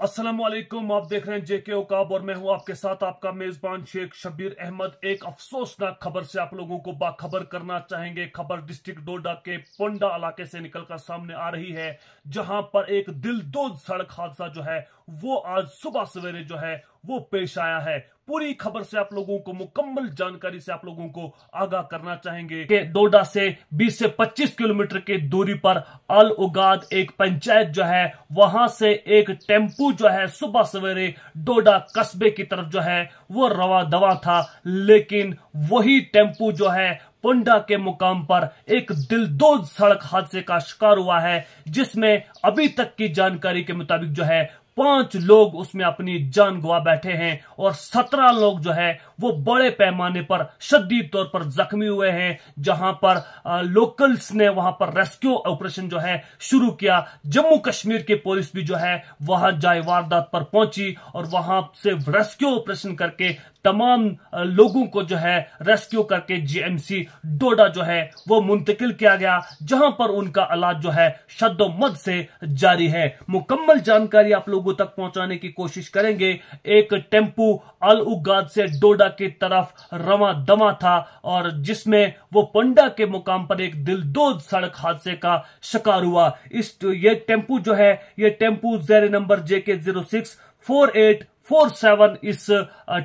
अस्सलामुअलैकुम। आप देख रहे हैं जेके ओकाब और मैं हूं आपके साथ आपका मेजबान शेख शब्बीर अहमद। एक अफसोसनाक खबर से आप लोगों को बाखबर करना चाहेंगे। खबर डिस्ट्रिक्ट डोडा के पोंडा इलाके से निकलकर सामने आ रही है, जहां पर एक दिलदोज सड़क हादसा जो है वो आज सुबह सवेरे जो है वो पेश आया है। पूरी खबर से आप लोगों को मुकम्मल जानकारी से आप लोगों को आगाह करना चाहेंगे कि डोडा से 20 से 25 किलोमीटर की दूरी पर अल उगाद एक पंचायत जो है, वहां से एक टेम्पू जो है सुबह सवेरे डोडा कस्बे की तरफ जो है वो रवा दवा था, लेकिन वही टेम्पू जो है पोंडा के मुकाम पर एक दिलदोज सड़क हादसे का शिकार हुआ है, जिसमें अभी तक की जानकारी के मुताबिक जो है 5 लोग उसमें अपनी जान गंवा बैठे हैं और 17 लोग जो है वो बड़े पैमाने पर शदीद तौर पर जख्मी हुए हैं। जहां पर लोकल्स ने वहां पर रेस्क्यू ऑपरेशन जो है शुरू किया। जम्मू कश्मीर की पुलिस भी जो है वहां जाए वारदात पर पहुंची और वहां से रेस्क्यू ऑपरेशन करके तमाम लोगों को जो है रेस्क्यू करके जीएमसी डोडा जो है वो मुंतकिल किया गया, जहां पर उनका इलाज जो है शद्दोमद से जारी है। मुकम्मल जानकारी आप लोगों तक पहुंचाने की कोशिश करेंगे। एक टेम्पू अल उगाद से डोडा की तरफ रवा दवा था और जिसमें वो पोंडा के मुकाम पर एक दिलदोज सड़क हादसे का शिकार हुआ। ये टेम्पू जो है, ये टेम्पू ज़ेर नंबर JK 064847 इस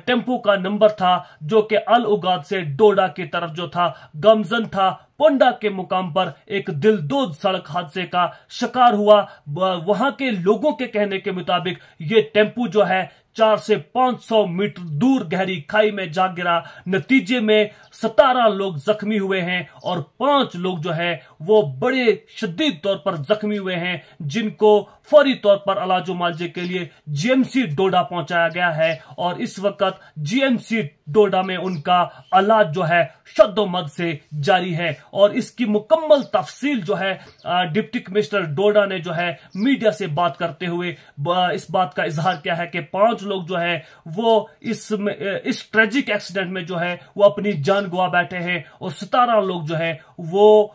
टेम्पो का नंबर था, जो कि अल उगाद से डोडा की तरफ जो था गमजन था। पोंडा के मुकाम पर एक दिलदोज सड़क हादसे का शिकार हुआ। वहां के लोगों के कहने के मुताबिक ये टेम्पू जो है 400 से 500 मीटर दूर गहरी खाई में जा गिरा। नतीजे में 17 लोग जख्मी हुए हैं और 5 लोग जो है वो बड़े शदीद तौर पर जख्मी हुए हैं, जिनको फौरी तौर पर इलाज मुआवजे के लिए जीएमसी डोडा पहुंचाया गया है और इस वक्त जीएमसी डोडा में उनका इलाज जो है शद्दोमद से जारी है। और इसकी मुकम्मल तफसील जो है डिप्टी कमिश्नर डोडा ने जो है मीडिया से बात करते हुए इस बात का इजहार किया है कि 5 लोग जो है वो इस ट्रेजिक एक्सीडेंट में जो है वो अपनी जान गंवा बैठे हैं और 17 लोग जो है वो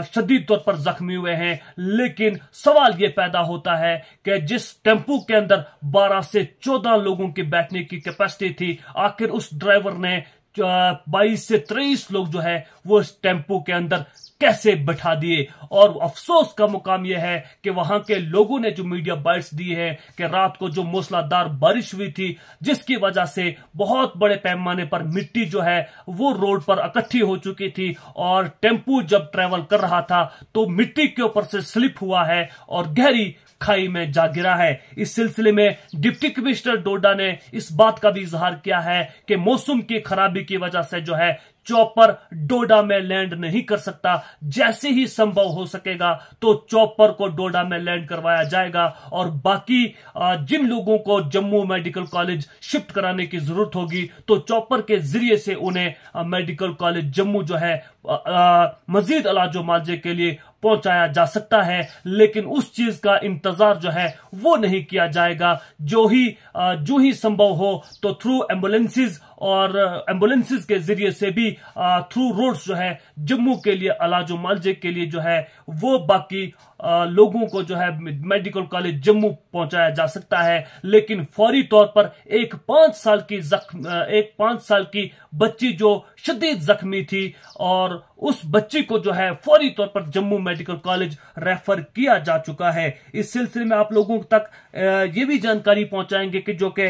शदीद तौर पर जख्मी हुए हैं। लेकिन सवाल यह पैदा होता है कि जिस टेम्पू के अंदर 12 से 14 लोगों की बैठने की कैपेसिटी थी, आखिर उस ड्राइवर ने 22 से 23 लोग जो है वो इस टेम्पू के अंदर कैसे बैठा दिए। और अफसोस का मुकाम यह है कि वहां के लोगों ने जो मीडिया बाइट्स दी है कि रात को जो मूसलाधार बारिश हुई थी, जिसकी वजह से बहुत बड़े पैमाने पर मिट्टी जो है वो रोड पर इकट्ठी हो चुकी थी और टेम्पू जब ट्रेवल कर रहा था तो मिट्टी के ऊपर से स्लिप हुआ है और गहरी खाई में जा गिरा है। इस सिलसिले में डिप्टी कमिश्नर डोडा ने इस बात का भी इजहार किया है कि मौसम की खराबी की वजह से जो है चॉपर डोडा में लैंड नहीं कर सकता। जैसे ही संभव हो सकेगा तो चॉपर को डोडा में लैंड करवाया जाएगा और बाकी जिन लोगों को जम्मू मेडिकल कॉलेज शिफ्ट कराने की जरूरत होगी तो चॉपर के जरिए से उन्हें मेडिकल कॉलेज जम्मू जो है मजीद इलाज मुआवजे के लिए पहुंचाया जा सकता है। लेकिन उस चीज का इंतजार जो है वो नहीं किया जाएगा। जो ही संभव हो तो थ्रू एम्बुलेंसेज और एम्बुलेंसेज के जरिए से भी थ्रू रोड्स जो है जम्मू के लिए इलाज मुआवजे के लिए जो है वो बाकी लोगों को जो है मेडिकल कॉलेज जम्मू पहुंचाया जा सकता है। लेकिन फौरी तौर पर एक 5 साल की बच्ची जो शदीद जख्मी थी और उस बच्ची को जो है फौरी तौर पर जम्मू मेडिकल कॉलेज रेफर किया जा चुका है। इस सिलसिले में आप लोगों तक ये भी जानकारी पहुंचाएंगे कि जो कि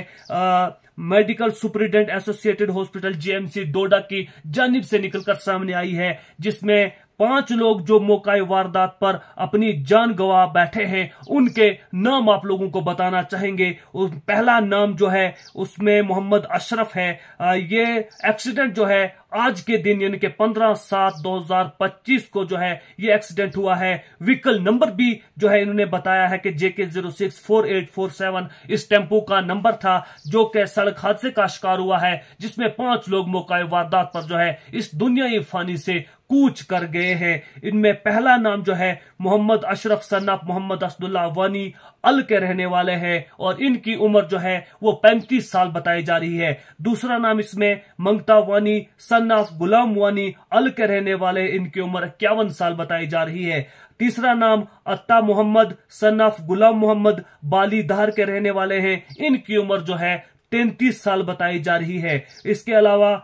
medical superintendent associated hospital GMC Doda की जानिब से निकलकर सामने आई है, जिसमें 5 लोग जो मौका वारदात पर अपनी जान गंवा बैठे हैं उनके नाम आप लोगों को बताना चाहेंगे। पहला नाम जो है उसमें मोहम्मद अशरफ है। ये एक्सीडेंट जो है आज के दिन यानी कि 15/7/2025 को जो है ये एक्सीडेंट हुआ है। व्हीकल नंबर भी जो है इन्होंने बताया है कि JK 064847 इस टेम्पो का नंबर था, जो कि सड़क हादसे का शिकार हुआ है, जिसमें 5 लोग मौका वारदात पर जो है इस दुनियाई फानी से कूच कर गए हैं। इनमें पहला नाम जो है मोहम्मद अशरफ सन ऑफ मोहम्मद असदुल्ला वानी अल के रहने वाले हैं और इनकी उम्र जो है वो 35 साल बताई जा रही है। दूसरा नाम इसमें मंगता वानी सन ऑफ गुलाम वानी अल के रहने वाले, इनकी उम्र 51 साल बताई जा रही है। तीसरा नाम अत्ता मोहम्मद सन ऑफ गुलाम मोहम्मद बाली धार के रहने वाले हैं, इनकी उम्र जो है 33 साल बताई जा रही है। इसके अलावा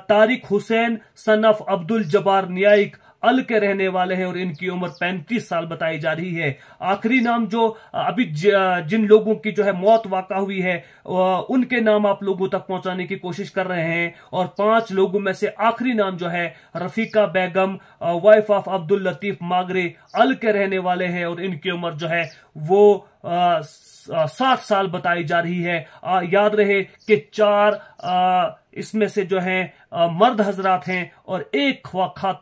तारिक हुसैन सन ऑफ अब्दुल जब्बार न्यायिक अल के रहने वाले हैं और इनकी उम्र 35 साल बताई जा रही है। आखिरी नाम जो अभी जिन लोगों की जो है मौत वाक़ा हुई है उनके नाम आप लोगों तक पहुंचाने की कोशिश कर रहे हैं और 5 लोगों में से आखिरी नाम जो है रफीका बेगम वाइफ ऑफ अब्दुल लतीफ मागरे अल के रहने वाले हैं और इनकी उम्र जो है वो 60 साल बताई जा रही है। याद रहे कि 4 इसमें से जो है मर्द हजरात हैं और एक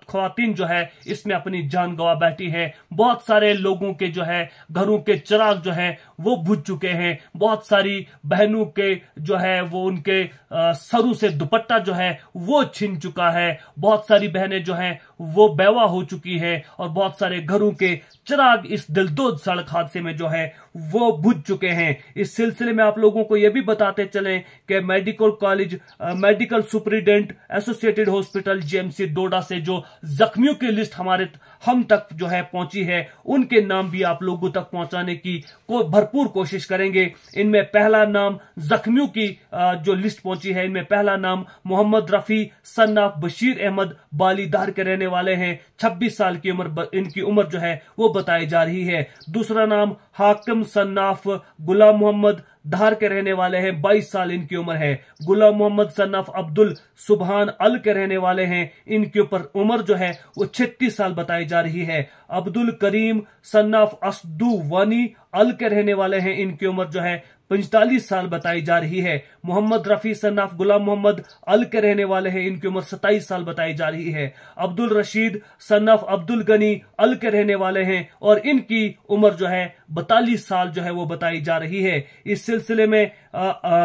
ख्वातीन जो है इसमें अपनी जान गंवा बैठी है। बहुत सारे लोगों के जो है घरों के चिराग जो है वो बुझ चुके हैं। बहुत सारी बहनों के जो है वो उनके सरों से दुपट्टा जो है वो छिन चुका है। बहुत सारी बहनें जो हैं वो बेवा हो चुकी है और बहुत सारे घरों के चिराग इस दिलदोज सड़क हादसे में जो है वो बुझ चुके हैं। इस सिलसिले में आप लोगों को यह भी बताते चलें कि medical college medical superintendent associated hospital JMC Doda से जो जख्मियों की लिस्ट हम तक जो है पहुंची है उनके नाम भी आप लोगों तक पहुंचाने की भरपूर कोशिश करेंगे। इनमें पहला नाम जख्मियों की जो लिस्ट पहुंची है, इनमें पहला नाम मोहम्मद रफी सन ऑफ बशीर अहमद बालीधार के रहने वाले हैं। 26 साल की उम्र इनकी उम्र जो है वो बताई जा रही है। दूसरा नाम हाकिम सन ऑफ गुलाम मोहम्मद धार के रहने वाले हैं, 22 साल इनकी उम्र है। गुलाम मोहम्मद सन ऑफ अब्दुल सुबहान अल के रहने वाले हैं, इनके ऊपर उम्र जो है वो 36 साल बताई जा रही है। अब्दुल करीम सन ऑफ असदू वानी अल के रहने वाले हैं, इनकी उम्र जो है 45 साल बताई जा रही है। मोहम्मद रफी सन ऑफ गुलाम मोहम्मद अल के रहने वाले हैं, इनकी उम्र 27 साल बताई जा रही है। अब्दुल रशीद सन ऑफ अब्दुल गनी अल के रहने वाले हैं और इनकी उम्र जो है 42 साल जो है वो बताई जा रही है। इस सिलसिले में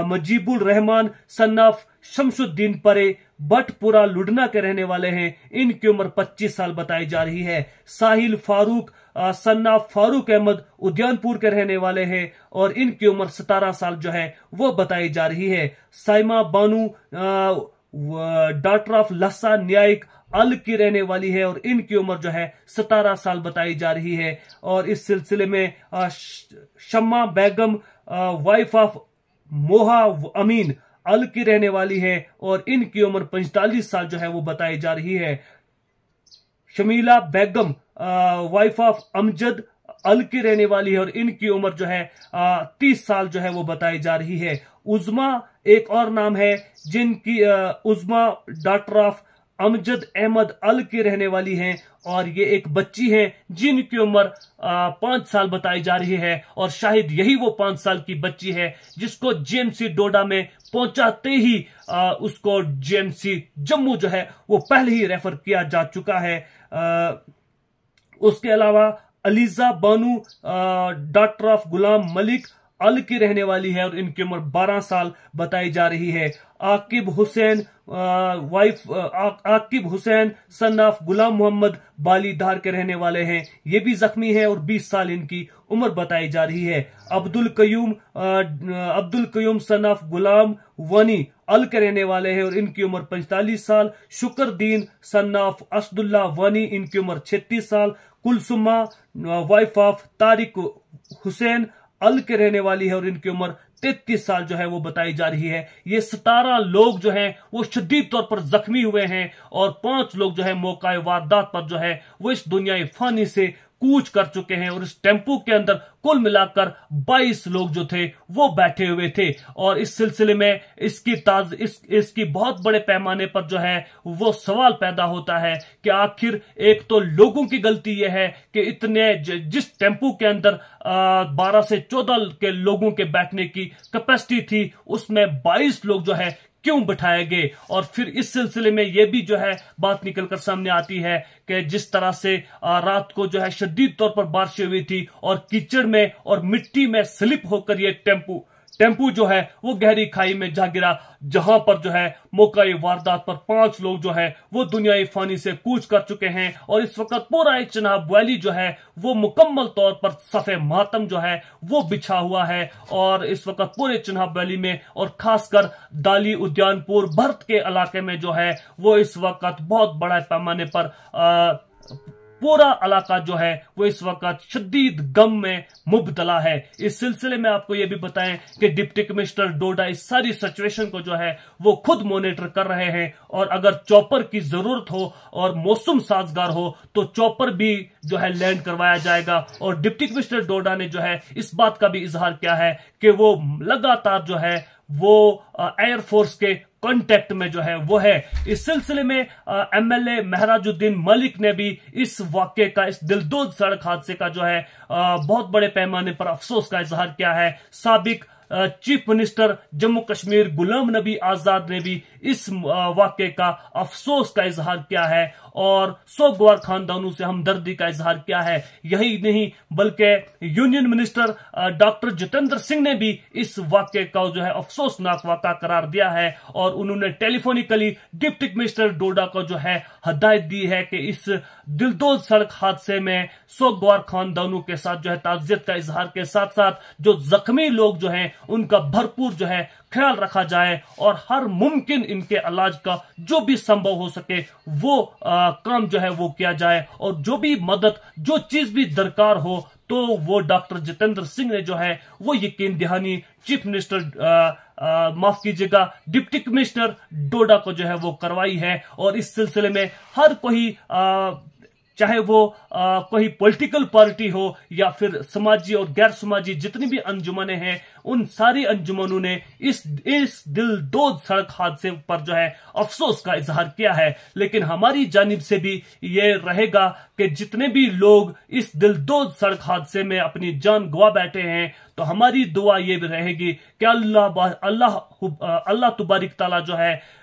मजीबुल रहमान सन ऑफ शमसुद्दीन परे बटपुरा लुडना के रहने वाले हैं, इनकी उम्र 25 साल बताई जा रही है। साहिल फारूक सन ऑफ फारूक अहमद उद्यानपुर के रहने वाले हैं और इनकी उम्र 17 साल जो है वो बताई जा रही है। साइमा बानू डॉक्टर ऑफ लस्सा न्यायिक अल की रहने वाली है और इनकी उम्र जो है 17 साल बताई जा रही है। और इस सिलसिले में शम्मा बेगम वाइफ ऑफ मोहा अमीन अल की रहने वाली है और इनकी उम्र 45 साल जो है वो बताई जा रही है। शमीला बेगम वाइफ ऑफ अमजद अल की रहने वाली है और इनकी उम्र जो है 30 साल जो है वो बताई जा रही है। उज़मा एक और नाम है जिनकी उज़मा डॉक्टर ऑफ अमजद अहमद अल की रहने वाली हैं और ये एक बच्ची है जिनकी उम्र 5 साल बताई जा रही है और शायद यही वो 5 साल की बच्ची है जिसको जेएमसी डोडा में पहुंचाते ही उसको जेएमसी जम्मू जो है वो पहले ही रेफर किया जा चुका है। उसके अलावा अलीजा बानू डॉक्टर ऑफ गुलाम मलिक अल की रहने वाली है और इनकी उम्र 12 साल बताई जा रही है। आकिब हुसैन आकिब हुसैन सन ऑफ गुलाम मोहम्मद बालीधार के रहने वाले हैं, ये भी जख्मी है और 20 साल इनकी उम्र बताई जा रही है। अब्दुल कयूम सन ऑफ गुलाम वानी अल के रहने वाले हैं और इनकी उम्र 45 साल। शुक्रदीन सन ऑफ असदुल्ला वानी, इनकी उम्र 36 साल। कुलसुमा वाइफ ऑफ तारिक हुसैन अल के रहने वाली है और इनकी उम्र 33 साल जो है वो बताई जा रही है। ये 17 लोग जो हैं वो शदीद तौर पर जख्मी हुए हैं और 5 लोग जो है मौका वारदात पर जो है वो इस दुनिया फानी से कूच कर चुके हैं और इस टेम्पो के अंदर कुल मिलाकर 22 लोग जो थे वो बैठे हुए थे। और इस सिलसिले में इसकी बहुत बड़े पैमाने पर जो है वो सवाल पैदा होता है कि आखिर एक तो लोगों की गलती यह है कि इतने जिस टेम्पो के अंदर 12 से 14 के लोगों के बैठने की कैपेसिटी थी उसमें 22 लोग जो है क्यों बिठाए गए। और फिर इस सिलसिले में यह भी जो है बात निकलकर सामने आती है कि जिस तरह से रात को जो है शदीद तौर पर बारिश हुई थी और कीचड़ में और मिट्टी में स्लिप होकर ये टेम्पो टेम्पू जो है वो गहरी खाई में जा गिरा, जहां पर जो है मौकाई वारदात पर 5 लोग जो है वो दुनियाई फानी से कूच कर चुके हैं। और इस वक्त पूरा एक चिनाब वैली जो है वो मुकम्मल तौर पर सफ़े मातम जो है वो बिछा हुआ है। और इस वक्त पूरे चिनाब वैली में और खासकर दाली उद्यानपुर भरत के इलाके में जो है वो इस वक्त बहुत बड़ा पैमाने पर पूरा इलाका जो है वो इस वक्त शदीद गम में मुब्तला है। इस सिलसिले में आपको यह भी बताएं कि डिप्टी कमिश्नर डोडा इस सारी सिचुएशन को जो है वो खुद मॉनिटर कर रहे हैं, और अगर चॉपर की जरूरत हो और मौसम साजगार हो तो चॉपर भी जो है लैंड करवाया जाएगा। और डिप्टी कमिश्नर डोडा ने जो है इस बात का भी इजहार किया है कि वो लगातार जो है वो एयरफोर्स के कांटेक्ट में जो है वो है। इस सिलसिले में एमएलए महराजुद्दीन मलिक ने भी इस वाक्य का, इस दिलदोज सड़क हादसे का जो है बहुत बड़े पैमाने पर अफसोस का इजहार किया है। साबिक चीफ मिनिस्टर जम्मू कश्मीर गुलाम नबी आजाद ने भी इस वाक्य का अफसोस का इजहार किया है और सोगवार खानदानों से हमदर्दी का इजहार किया है। यही नहीं बल्कि union minister doctor Jitendra Singh ने भी इस वाक्य का जो है अफसोसनाक वाक़ा करार दिया है, और उन्होंने टेलीफोनिकली डिप्टी कमिश्नर डोडा को जो है हदायत दी है कि इस दिलदोज सड़क हादसे में सोगवार खानदानों के साथ जो है ताज़ियत का इजहार के साथ साथ जो जख्मी लोग जो हैं उनका भरपूर जो है ख्याल रखा जाए और हर मुमकिन इनके इलाज का जो भी संभव हो सके वो काम जो है वो किया जाए, और जो भी मदद, जो चीज भी दरकार हो तो वो डॉक्टर जितेंद्र सिंह ने जो है वो यकीन दहानी चीफ मिनिस्टर माफ कीजिएगा डिप्टी कमिश्नर डोडा को जो है वो करवाई है। और इस सिलसिले में हर कोई चाहे वो कोई पॉलिटिकल पार्टी हो या फिर समाजी और गैर समाजी जितनी भी अंजुमनें हैं, उन सारी अंजुमनों ने इस दिलदोज सड़क हादसे पर जो है अफसोस का इजहार किया है। लेकिन हमारी जानिब से भी ये रहेगा कि जितने भी लोग इस दिलदोज सड़क हादसे में अपनी जान गवा बैठे हैं, तो हमारी दुआ ये भी रहेगी कि अल्लाह तुबारिक ताला जो है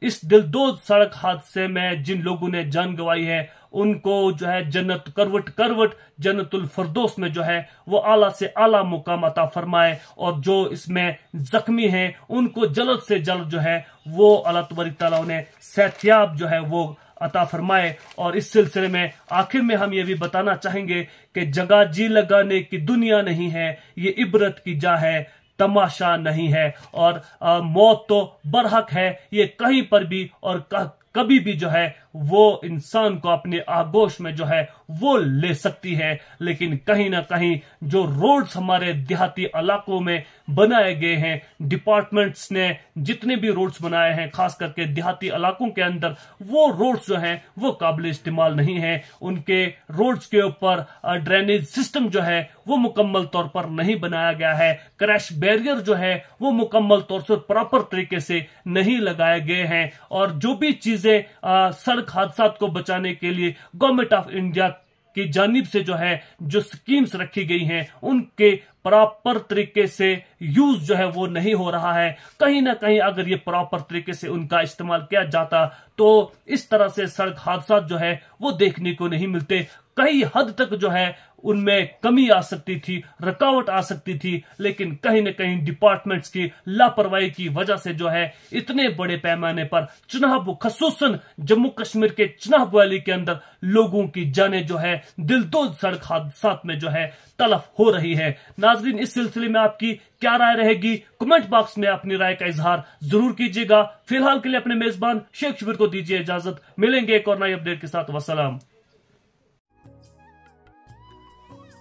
इस दिलदोज सड़क हादसे में जिन लोगों ने जान गंवाई है उनको जो है जन्नत करवट जन्नतुल फरदौस में जो है वो आला से आला मुकाम अता फरमाए, और जो इसमें जख्मी हैं उनको जल्द से जल्द जो है वो अल्लाह तबारक तआला उन्हें सेहतयाब जो है वो अता फरमाए। और इस सिलसिले में आखिर में हम ये भी बताना चाहेंगे कि जगह जी लगाने की दुनिया नहीं है, ये इबरत की जा है, तमाशा नहीं है। और मौत तो बरहक है, ये कहीं पर भी और कभी भी जो है वो इंसान को अपने आगोश में जो है वो ले सकती है। लेकिन कहीं ना कहीं जो रोड्स हमारे देहाती इलाकों में बनाए गए हैं, डिपार्टमेंट्स ने जितने भी रोड्स बनाए हैं खास करके देहाती इलाकों के अंदर, वो रोड्स जो हैं वो काबिल इस्तेमाल नहीं है। उनके रोड्स के ऊपर ड्रेनेज सिस्टम जो है वो मुकम्मल तौर पर नहीं बनाया गया है, क्रैश बैरियर जो है वो मुकम्मल तौर से प्रॉपर तरीके से नहीं लगाए गए हैं। और जो भी चीजें सड़क हादसात को बचाने के लिए गवर्नमेंट ऑफ इंडिया की जानिब से जो है जो स्कीम्स रखी गई हैं उनके प्रॉपर तरीके से यूज जो है वो नहीं हो रहा है। कहीं ना कहीं अगर ये प्रॉपर तरीके से उनका इस्तेमाल किया जाता तो इस तरह से सड़क हादसा जो है वो देखने को नहीं मिलते। कई हद तक जो है उनमें कमी आ सकती थी, रुकावट आ सकती थी, लेकिन कहीं ना कहीं डिपार्टमेंट्स की लापरवाही की वजह से जो है इतने बड़े पैमाने पर चिनाब, खसूसन जम्मू कश्मीर के चिनाब वैली के अंदर लोगों की जानें जो है दिलदोज सड़क हादसात में जो है तलफ हो रही है। नाजरीन, इस सिलसिले में आपकी क्या राय रहेगी? कमेंट बॉक्स में अपनी राय का इजहार जरूर कीजिएगा। फिलहाल के लिए अपने मेजबान शेख शबीर को दीजिए इजाजत। मिलेंगे एक और नई अपडेट के साथ। वसलाम।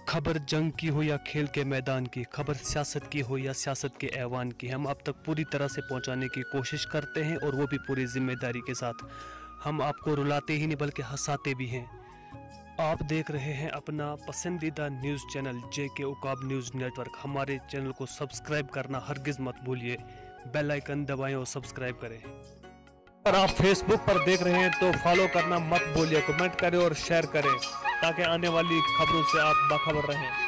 खबर जंग की हो या खेल के मैदान की, खबर सियासत की हो या सियासत के ऐवान की, हम अब तक पूरी तरह से पहुंचाने की कोशिश करते हैं और वो भी पूरी जिम्मेदारी के साथ। हम आपको रुलाते ही नहीं बल्कि हंसाते भी हैं। आप देख रहे हैं अपना पसंदीदा news channel JK Uqab news network. हमारे चैनल को सब्सक्राइब करना हरगिज़ मत भूलिए, बेल आइकन दबाएं और सब्सक्राइब करें। अगर आप फेसबुक पर देख रहे हैं तो फॉलो करना मत भूलिए, कमेंट करें और शेयर करें ताकि आने वाली खबरों से आप बाखबर रहें।